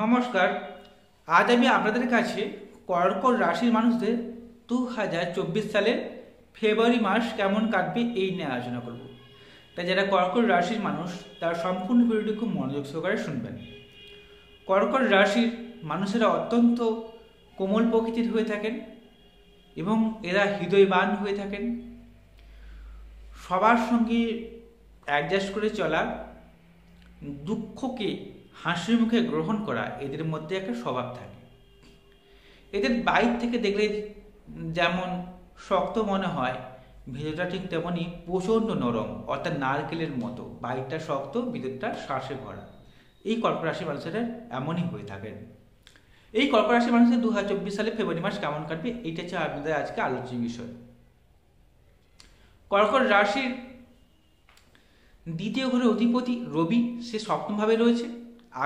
নমস্কার। আজ আমি আপনাদের কাছে কর্কট রাশির মানুষদের 2024 সালের ফেব্রুয়ারি মাস কেমন কাটবে এই নিয়ে আলোচনা করব। তাই যারা কর্কট রাশির মানুষ তারা সম্পূর্ণ ভিডিওটি খুব মনোযোগ সহকারে শুনবেন। কর্কট রাশির মানুষেরা অত্যন্ত কোমল প্রকৃতির হয়ে থাকেন এবং এরা হৃদয়বান হয়ে থাকেন। সবার সঙ্গে অ্যাডজাস্ট করে চলা, দুঃখকে হাসি মুখে গ্রহণ করা এদের মধ্যে একটা স্বভাব থাকে। এদের বাইর থেকে দেখলে যেমন শক্ত মনে হয়, ভিতরটা ঠিক তেমনই প্রচণ্ড নরম, অর্থাৎ নারকেলের মতো। বাইরটা শক্ত, ভিতরটা শ্বাসে ভরা। এই কর্কট রাশির মানুষেরা এমনই হয়ে থাকেন। এই কর্কট রাশির মানুষের 2024 সালে ফেব্রুয়ারি মাস কেমন কাটবে এইটা হচ্ছে আপনাদের আজকে আলোচ্য বিষয়। কর্কট রাশির দ্বিতীয় ঘরের অধিপতি রবি, সে সপ্তমভাবে রয়েছে।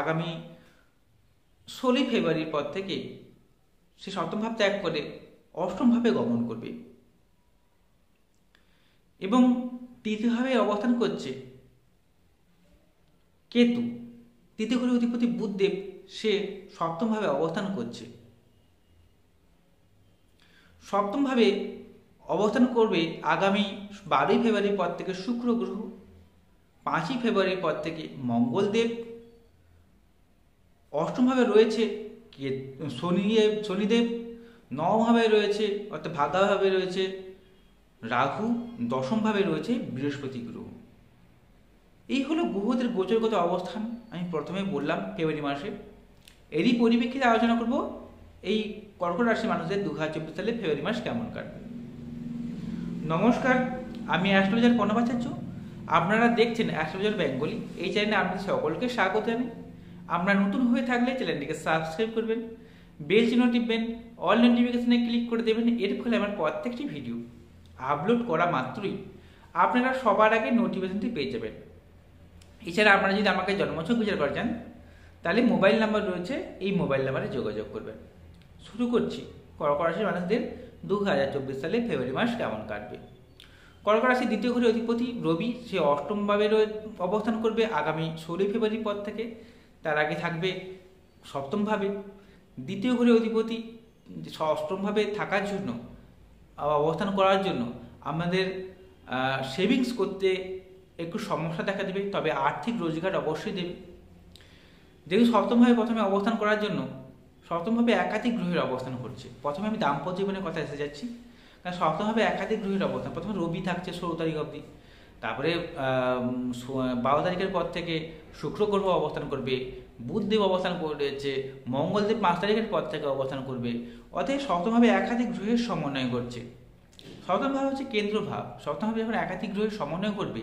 আগামী 16 ফেব্রুয়ারির পর থেকে সে সপ্তম ভাব ত্যাগ করে অষ্টম ভাবে গমন করবে এবং তৃতীয়ভাবে অবস্থান করছে কেতু। তৃতীয় ঘরের অধিপতি বুধদেব, সে সপ্তম ভাবে অবস্থান করছে। সপ্তম ভাবে অবস্থান করবে আগামী 12 ফেব্রুয়ারির পর থেকে শুক্র গ্রহ। 5 ফেব্রুয়ারির পর থেকে মঙ্গলদেব। অষ্টমভাবে রয়েছে শনিদেব। নবমভাবে রয়েছে অর্থাৎ ভাগ্যভাবে রয়েছে রাহু। দশমভাবে রয়েছে বৃহস্পতি গ্রহ। এই হলো গ্রহদের গোচরগত অবস্থান। আমি প্রথমে বললাম ফেব্রুয়ারি মাসে। এরই পরিপ্রেক্ষিতে আলোচনা করব এই কর্কট রাশির মানুষদের 2024 সালে ফেব্রুয়ারি মাস কেমন কাটবে। নমস্কার, আমি অ্যাস্ট্রোলজার প্রণবাচার্য। আপনারা দেখছেন অ্যাস্ট্রোলজার বেঙ্গলি। এই চ্যানেলে আপনাদের সকলকে স্বাগত জানাই। আমরা নতুন হয়ে থাকলে চ্যানেলটিকে সাবস্ক্রাইব করবেন, বেল চিহ্ন টিপবেন, অল নোটিফিকেশনে ক্লিক করে দেবেন। এর ফলে আমার প্রত্যেকটি ভিডিও আপলোড করা মাত্রই আপনারা সবার আগে নোটিফিকেশনটি পেয়ে যাবেন। এছাড়া আপনারা যদি আমাকে জন্মছক বিচার করা চান তাহলে মোবাইল নাম্বার রয়েছে, এই মোবাইল নাম্বারে যোগাযোগ করবেন। শুরু করছি কর্কট রাশির মানুষদের 2024 সালে ফেব্রুয়ারি মাস কেমন কাটবে। কর্কট রাশির দ্বিতীয় ঘরের অধিপতি রবি, সে অষ্টমভাবে অবস্থান করবে আগামী 16 ফেব্রুয়ারি পর থেকে। তার আগে থাকবে সপ্তমভাবে। দ্বিতীয় ঘরের অধিপতি অষ্টমভাবে থাকার জন্য, অবস্থান করার জন্য আমাদের সেভিংস করতে একটু সমস্যা দেখা দেবে, তবে আর্থিক রোজগার অবশ্যই দেবে। যেহেতু সপ্তমভাবে প্রথমে অবস্থান করার জন্য, সপ্তমভাবে একাধিক গ্রহের অবস্থান করছে। প্রথমে আমি দাম্পত্য জীবনের কথা এসে যাচ্ছি, কারণ সপ্তমভাবে একাধিক গ্রহের অবস্থান। প্রথমে রবি থাকছে 16 তারিখ অবধি, তারপরে 12 তারিখের পর থেকে শুক্র গ্রহ অবস্থান করবে, বুধদেব অবস্থান করেছে, মঙ্গলদেব 5 তারিখের পর থেকে অবস্থান করবে। অতএব সপ্তমভাবে একাধিক গ্রহের সমন্বয় করছে। সপ্তম ভাব হচ্ছে কেন্দ্র ভাব। সপ্তমভাবে যখন একাধিক গ্রহের সমন্বয় করবে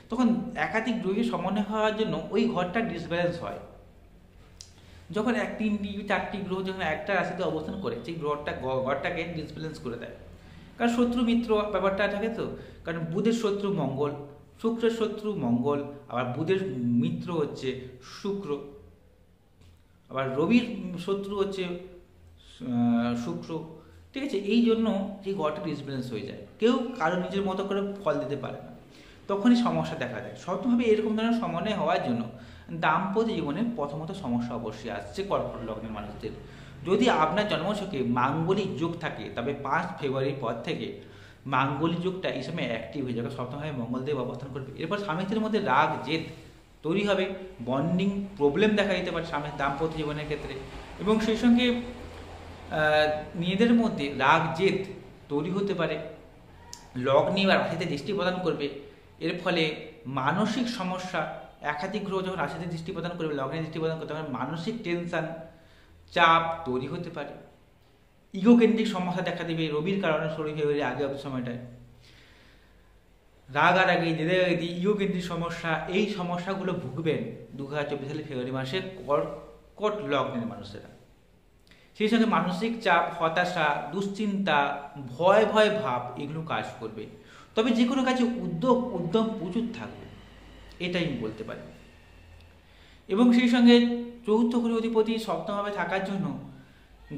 তখন একাধিক গ্রহের সমন্বয় হওয়ার জন্য ওই ঘরটা ডিসব্যালেন্স হয়। যখন 3টি 4টি গ্রহ যখন একটা রাশিতে অবস্থান করে, সেই ঘরটাকে ডিসব্যালেন্স করে দেয়। কারণ শত্রু মিত্র ব্যাপারটা থাকে তো। কারণ বুধের শত্রু মঙ্গল, শুক্রের শত্রু মঙ্গল, আবার বুধের মিত্র হচ্ছে শুক্র, আবার রবির শত্রু হচ্ছে শুক্র। ঠিক আছে, এই জন্য এই ঘরটা ডিসব্যালেন্স হয়ে যায়। কেউ কারো নিজের মতো করে ফল দিতে পারে না, তখনই সমস্যা দেখা যায়। সপ্তমভাবে এরকম ধরনের সমন্বয় হওয়ার জন্য দাম্পত্য জীবনে প্রথমত সমস্যা অবশ্যই আসছে কর্কট লগ্নের মানুষদের। যদি আপনার জন্মছকে মাঙ্গলিক যোগ থাকে তবে 5 ফেব্রুয়ারির পর থেকে মাঙ্গলিক যোগটা এই সময় অ্যাক্টিভ হয়ে যাবে। সপ্তমভাবে মঙ্গলদেব অবস্থান করবে। এরপর স্বামী স্ত্রীর মধ্যে রাগ জেদ তৈরি হবে, বন্ডিং প্রবলেম দেখা দিতে পারে স্বামীর দাম্পত্য জীবনের ক্ষেত্রে, এবং সেই সঙ্গে নিজেদের মধ্যে রাগ জেদ তৈরি হতে পারে। লগ্নে বা রাশিতে দৃষ্টি প্রদান করবে, এর ফলে মানসিক সমস্যা। একাধিক গ্রহ যখন রাশিতে দৃষ্টি প্রদান করবে, লগ্নে দৃষ্টি প্রদান করতে তখন মানসিক টেনশন, চাপ তৈরি হতে পারে। ইগোকেন্দ্রিক সমস্যা দেখা দেবে রবির কারণে 16 ফেব্রুয়ারি আগে অব্দি সময়টায়। রাগারাগি জেদাজেদি ইগোকেন্দ্রিক সমস্যা, এই সমস্যাগুলো ভুগবেন 2024 সালে ফেব্রুয়ারি মাসে কর্কট লগ্নের মানুষেরা। সেই সঙ্গে মানসিক চাপ, হতাশা, দুশ্চিন্তা, ভয় ভয় ভাব এগুলো কাজ করবে। তবে যে কোনো কাজে উদ্যম প্রচুর থাকবে, এটাই আমি বলতে পারি। এবং সেই সঙ্গে চতুর্থ ঘরের অধিপতি সপ্তমভাবে থাকার জন্য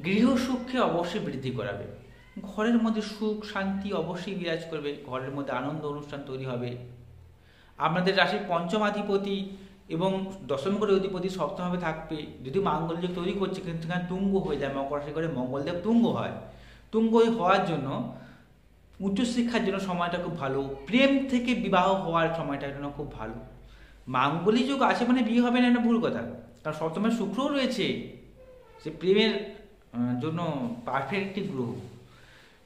গৃহ সুখকে অবশ্যই বৃদ্ধি করাবে। ঘরের মধ্যে সুখ শান্তি অবশ্যই বিরাজ করবে, ঘরের মধ্যে আনন্দ অনুষ্ঠান তৈরি হবে। আপনাদের রাশির পঞ্চমাধিপতি এবং দশম ঘরের অধিপতি সপ্তমভাবে থাকবে। যদি মাঙ্গল্য তৈরি করছে কিন্তু সেখানে তুঙ্গ হয়ে যায়, মকর রাশি করে মঙ্গলদেব তুঙ্গ হয়। তুঙ্গ হওয়ার জন্য উচ্চশিক্ষার জন্য সময়টা খুব ভালো, প্রেম থেকে বিবাহ হওয়ার সময়টার জন্য খুব ভালো। মাঙ্গলিক যোগ আছে মানে বিয়ে হবে না, একটা ভুল কথা, কারণ সপ্তমে শুক্রও রয়েছে, সে প্রেমের জন্য পারফেক্ট একটি গ্রহ।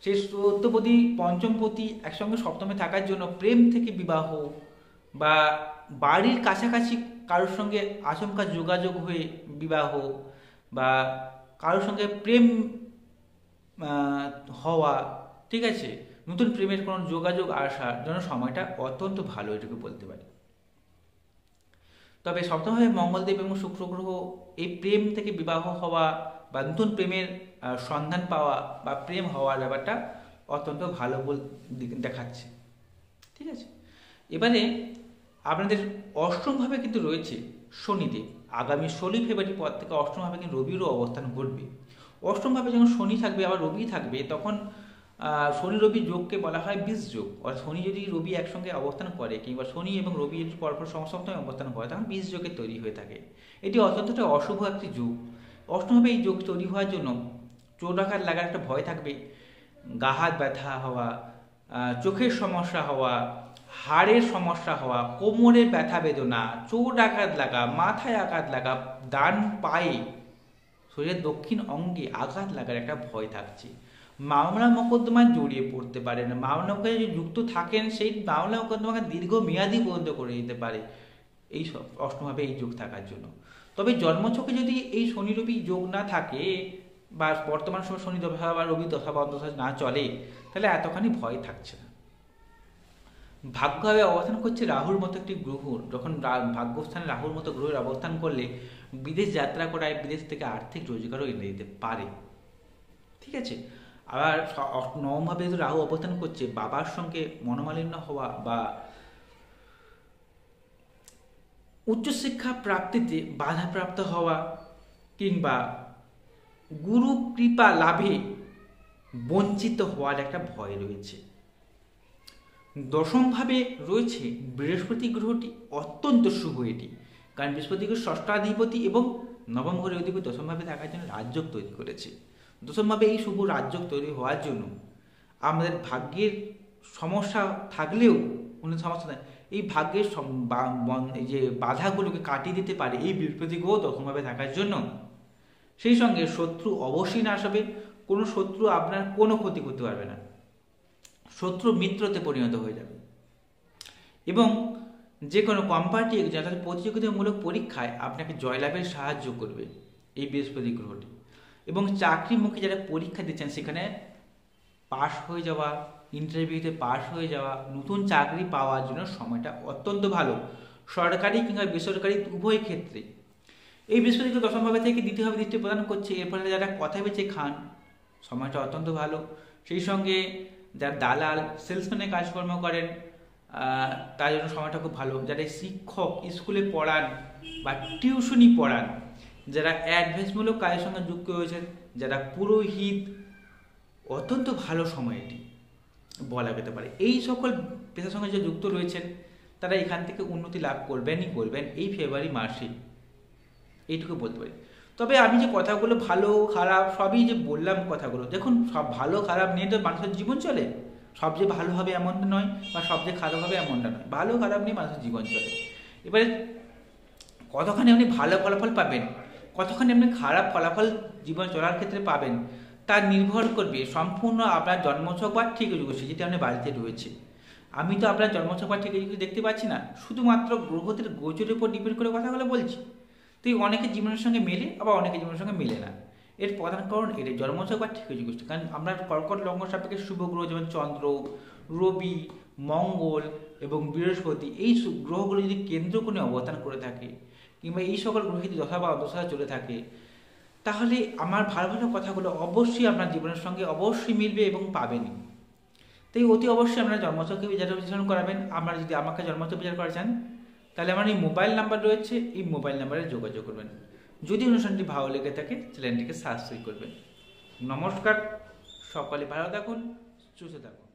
সেই চতুর্থপতি পঞ্চমপতি একসঙ্গে সপ্তমে থাকার জন্য প্রেম থেকে বিবাহ বা বাড়ির কাছাকাছি কারোর সঙ্গে আচমকা যোগাযোগ হয়ে বিবাহ বা কারোর সঙ্গে প্রেম হওয়া, ঠিক আছে, নতুন প্রেমের কোনো যোগাযোগ আসার জন্য সময়টা অত্যন্ত ভালো, এটুকু বলতে পারি। তবে সপ্তমভাবে মঙ্গলদেব এবং শুক্র গ্রহ এই প্রেম থেকে বিবাহ হওয়া বা নতুন প্রেমের সন্ধান পাওয়া বা প্রেম হওয়ার ব্যাপারটা অত্যন্ত ভালো দেখাচ্ছে, ঠিক আছে। এবারে আপনাদের অষ্টমভাবে কিন্তু রয়েছে শনিদেব। আগামী 16 ফেব্রুয়ারি পর থেকে অষ্টমভাবে কিন্তু রবিরও অবস্থান ঘটবে। অষ্টমভাবে যখন শনি থাকবে আবার রবি থাকবে, তখন শনি রবি যোগকে বলা হয় বীজ যোগ। অর্থাৎ শনি যদি রবি একসঙ্গে অবস্থান করে কিংবা শনি এবং রবি যদি পরপর সপ্তমে অবস্থান করে, তখন বীজ যোগের তৈরি হয়ে থাকে। এটি অত্যন্ত অশুভ একটি যুগ। অষ্টমভাবে এই যোগ তৈরি হওয়ার জন্য চোরাঘাত লাগার একটা ভয় থাকবে, গা হাত ব্যথা হওয়া, চোখের সমস্যা হওয়া, হাড়ের সমস্যা হওয়া, কোমরের ব্যথা বেদনা, চোট আঘাত লাগা, মাথায় আঘাত লাগা, ডান পায়ে শরীরের দক্ষিণ অঙ্গে আঘাত লাগার একটা ভয় থাকছে। মামলা মোকদ্দমায় জড়িয়ে পড়তে পারেন, মামলা মোকদ্দমায় যদি যুক্ত থাকেন সেই মামলা মোকদ্দমাকে দীর্ঘমেয়াদী পর্যন্ত করে দিতে পারে এই সব অষ্টমভাবে এই যোগ থাকার জন্য। তবে জন্মছকে যদি এই শনি রবি যোগ না থাকে বা বর্তমান সময় শনি দশা বা রবি দশা বা অন্তর্দশা না চলে, তাহলে এতখানি ভয় থাকছে না। ভাগ্যভাবে অবস্থান করছে রাহুর মতো একটি গ্রহ। যখন ভাগ্যস্থানে রাহুর মতো গ্রহের অবস্থান করলে বিদেশ যাত্রা করায় বিদেশ থেকে আর্থিক রোজগারও এনে দিতে পারে, ঠিক আছে। আবার নবমভাবে যদি রাহু অবস্থান করছে, বাবার সঙ্গে মনোমালিন্য হওয়া বা উচ্চশিক্ষা প্রাপ্তিতে বাধাপ্রাপ্ত হওয়া কিংবা গুরু কৃপা লাভে বঞ্চিত হওয়ার একটা ভয় রয়েছে। দশমভাবে রয়েছে বৃহস্পতি গ্রহটি, অত্যন্ত শুভ এটি, কারণ বৃহস্পতি গ্রহ ষষ্ঠাধিপতি এবং নবম ঘরের অধিপতি দশমভাবে থাকার জন্য রাজযোগ তৈরি করেছে। দশমভাবে এই শুভ রাজযোগ তৈরি হওয়ার জন্য আমাদের ভাগ্যের সমস্যা থাকলেও কোনো সমস্যা নেই, এই ভাগ্যের এই যে বাধাগুলোকে কাটিয়ে দিতে পারে এই বৃহস্পতি গ্রহ দশমভাবে থাকার জন্য। সেই সঙ্গে শত্রু অবশ্যই নাশ হবে, কোনো শত্রু আপনার কোনো ক্ষতি করতে পারবে না, শত্রু মিত্রতে পরিণত হয়ে যাবে এবং যে কোনো কম্পারেটিভ এক্সাম অর্থাৎ প্রতিযোগিতামূলক পরীক্ষায় আপনাকে জয়লাভের সাহায্য করবে এই বৃহস্পতি গ্রহটি। এবং চাকরিমুখী যারা পরীক্ষা দিচ্ছেন সেখানে পাশ হয়ে যাওয়া, ইন্টারভিউতে পাশ হয়ে যাওয়া, নতুন চাকরি পাওয়ার জন্য সময়টা অত্যন্ত ভালো, সরকারি কিংবা বেসরকারি উভয় ক্ষেত্রে। এই বৃহস্পতি গ্রহ দশমভাবে থেকে দ্বিতীয়ভাবে দৃষ্টি প্রদান করছে, এর ফলে যারা কথা বেঁচে খান সময়টা অত্যন্ত ভালো। সেই সঙ্গে যারা দালাল সেলসম্যানের কাজকর্ম করেন তার জন্য সময়টা খুব ভালো। যারা শিক্ষক স্কুলে পড়ান বা টিউশনি পড়ান, যারা অ্যাডভাইসমূলক কাজের সঙ্গে যুক্ত হয়েছেন, যারা পুরোহিত, অত্যন্ত ভালো সময় এটি বলা যেতে পারে। এই সকল পেশার সঙ্গে যে যুক্ত রয়েছেন তারা এখান থেকে উন্নতি লাভ করবেনই করবেন এই ফেব্রুয়ারি মাসে, এইটুকু বলতে পারি। তবে আমি যে কথাগুলো ভালো খারাপ সবই যে বললাম কথাগুলো, দেখুন সব ভালো খারাপ নিয়ে তো মানুষের জীবন চলে, সব যে ভালো হবে এমনটা নয় বা সব যে খারাপ হবে এমনটা নয়, ভালো খারাপ নিয়ে মানুষের জীবন চলে। এবারে কতখানি আপনি ভালো ফলাফল পাবেন, কতখানি আপনি খারাপ ফলাফল জীবন চলার ক্ষেত্রে পাবেন, তা নির্ভর করবে সম্পূর্ণ আপনার জন্মছক বা ঠিক যোগসী যেটি আপনার বাড়িতে রয়েছে। আমি তো আপনার জন্মছক বা ঠিক যোগসী দেখতে পাচ্ছি না, শুধুমাত্র গ্রহদের গোচরের উপর ডিপেন্ড করে কথাগুলো বলছি। তো অনেকের জীবনের সঙ্গে মেলে আবার অনেকের জীবনের সঙ্গে মেলে না, এর প্রধান কারণ এটাই জন্মছক বা ঠিক যোগসী। কারণ আমরা কর্কট লগ্ন সাপেক্ষে শুভ গ্রহ যেমন চন্দ্র, রবি, মঙ্গল এবং বৃহস্পতি এই গ্রহগুলো যদি কেন্দ্রকোণে অবস্থান করে থাকে কিংবা এই সকল গ্রহ যদি দশা বা অদশা চলে থাকে, তাহলে আমার ভালো ভালো কথাগুলো অবশ্যই আপনার জীবনের সঙ্গে অবশ্যই মিলবে এবং পাবেনই। তাই অতি অবশ্যই আপনারা জন্মছকে বিশ্লেষণ করাবেন। আপনারা যদি আমাকে জন্মছক বিচার করা চান তাহলে আমার এই মোবাইল নাম্বার রয়েছে, এই মোবাইল নাম্বারে যোগাযোগ করবেন। যদি অনুষ্ঠানটি ভালো লেগে থাকে চ্যানেলটিকে সাবস্ক্রাইব করবেন। নমস্কার, সকলে ভালো থাকুন, সুস্থ থাকুন।